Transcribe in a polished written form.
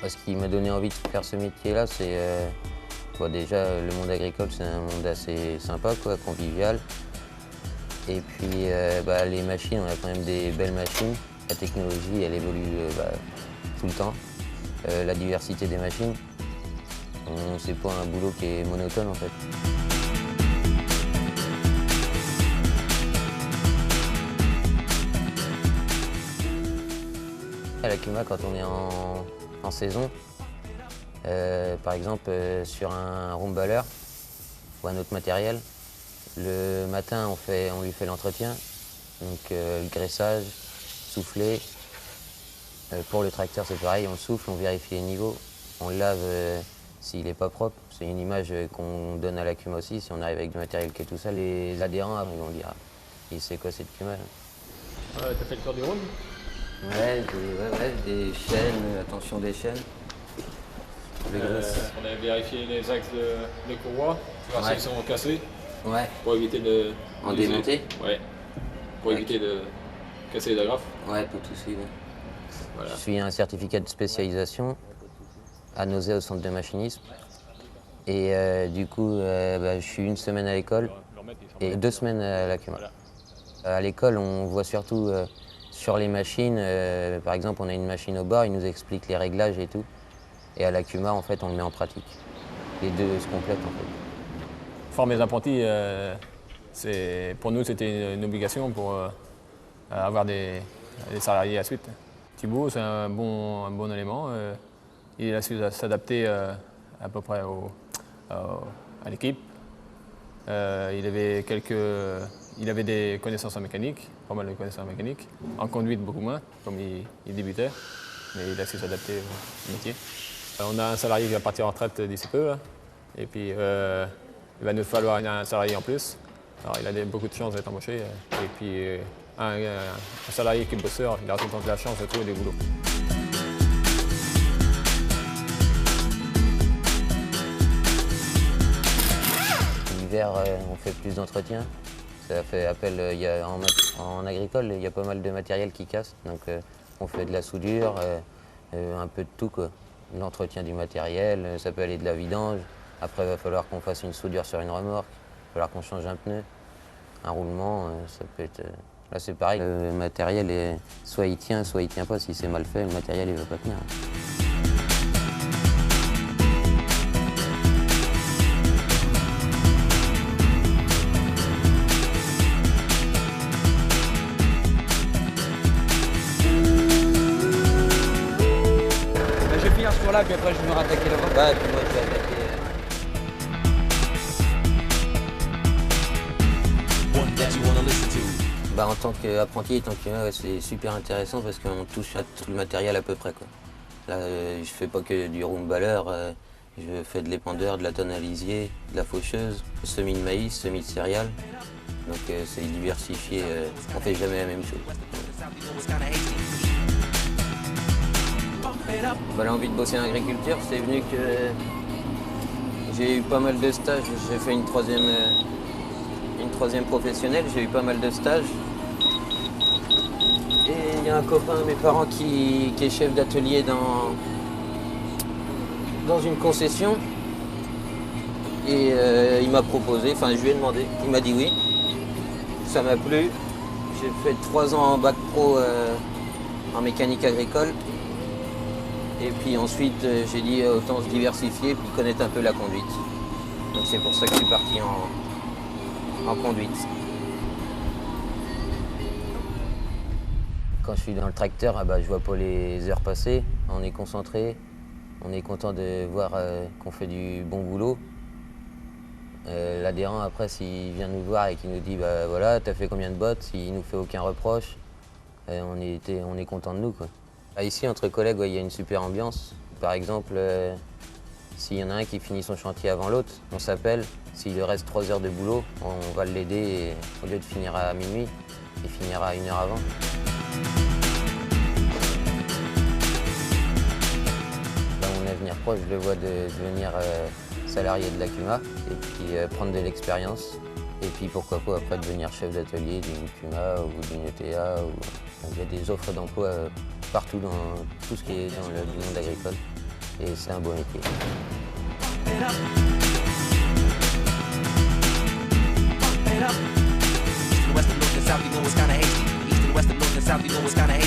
Ce qui m'a donné envie de faire ce métier-là, c'est déjà le monde agricole, c'est un monde assez sympa, quoi, convivial. Et puis les machines, on a quand même des belles machines. La technologie, elle évolue tout le temps. La diversité des machines, c'est pas un boulot qui est monotone en fait. À la CUMA, quand on est en saison, par exemple sur un roomballer ou un autre matériel, le matin on lui fait l'entretien, donc le graissage, souffler. Pour le tracteur c'est pareil, on le souffle, on vérifie les niveaux, on le lave s'il n'est pas propre. C'est une image qu'on donne à la CUMA aussi, si on arrive avec du matériel qui est tout sale, les adhérents ils vont dire il sait quoi cette CUMA là. T'as fait le tour du room? Ouais, des chaînes, attention des chaînes. On a vérifié les axes de courroie, voir s'ils sont cassés. Ouais. Pour éviter de... En démonter? Ouais. Pour éviter de casser les agrafes. Ouais, pas de soucis. Ouais. Voilà. Je suis un certificat de spécialisation à Nausée au centre de machinisme. Et du coup, je suis une semaine à l'école et 2 semaines à la CUMA. Voilà. À l'école, on voit surtout sur les machines, par exemple, on a une machine au bord, ils nous expliquent les réglages et tout. Et à la CUMA, en fait, on le met en pratique. Les deux se complètent, en fait. Former les apprentis, pour nous, c'était une obligation pour avoir des salariés à la suite. Thibaut, c'est un bon élément. Il a su s'adapter à peu près à l'équipe. Il avait des connaissances en mécanique, pas mal de connaissances en mécanique. En conduite, beaucoup moins, comme il débutait. Mais il a su s'adapter au métier. On a un salarié qui va partir en retraite d'ici peu. Et puis, il va nous falloir un salarié en plus. Alors, il a beaucoup de chance d'être embauché. Et puis, un salarié qui est bosseur, il a tout le temps de la chance de trouver des boulots. L'hiver, on fait plus d'entretien. Ça fait appel, en agricole, il y a pas mal de matériel qui casse. Donc, on fait de la soudure, un peu de tout, quoi. L'entretien du matériel, ça peut aller de la vidange. Après, il va falloir qu'on fasse une soudure sur une remorque. Il va falloir qu'on change un pneu, un roulement, ça peut être... Là, c'est pareil, le matériel, soit il tient pas. Si c'est mal fait, le matériel, il ne va pas tenir. Je vais finir ce tour-là, puis après, je vais me rattaquer là-bas. Ouais, puis moi, je vais attaquer... En tant qu'apprenti et tant que c'est super intéressant parce qu'on touche à tout le matériel à peu près, quoi. Là, je fais pas que du roomballer, je fais de l'épandeur, de la tonne à lisier, de la faucheuse, semis de maïs, semis de céréales. Donc c'est diversifié, on fait jamais la même chose. L'envie de bosser en agriculture, c'est venu que j'ai eu pas mal de stages. J'ai fait une troisième professionnelle, j'ai eu pas mal de stages. Et il y a un copain de mes parents qui est chef d'atelier dans une concession. Et il m'a proposé, enfin je lui ai demandé, il m'a dit oui. Ça m'a plu. J'ai fait 3 ans en bac pro en mécanique agricole. Et puis ensuite j'ai dit autant se diversifier et puis connaître un peu la conduite. Donc c'est pour ça que je suis parti en conduite. Quand je suis dans le tracteur, je vois pas les heures passer, on est concentré, on est content de voir qu'on fait du bon boulot. L'adhérent après, s'il vient nous voir et qu'il nous dit voilà, t'as fait combien de bottes, s'il nous fait aucun reproche, on est content de nous, quoi. Ici, entre collègues, il y a une super ambiance. Par exemple, s'il y en a un qui finit son chantier avant l'autre, on s'appelle. S'il lui reste 3 heures de boulot, on va l'aider au lieu de finir à minuit, il finira 1 heure avant. Dans mon avenir proche, je le vois de devenir salarié de la CUMA et puis prendre de l'expérience. Et puis pourquoi pas après devenir chef d'atelier d'une CUMA ou d'une ETA. Il y a des offres d'emploi partout dans tout ce qui est dans le monde agricole. et c'est un beau métier. East and west and north and south, you know it's kinda hasty. East and west and north and south, you know it's kinda hasty.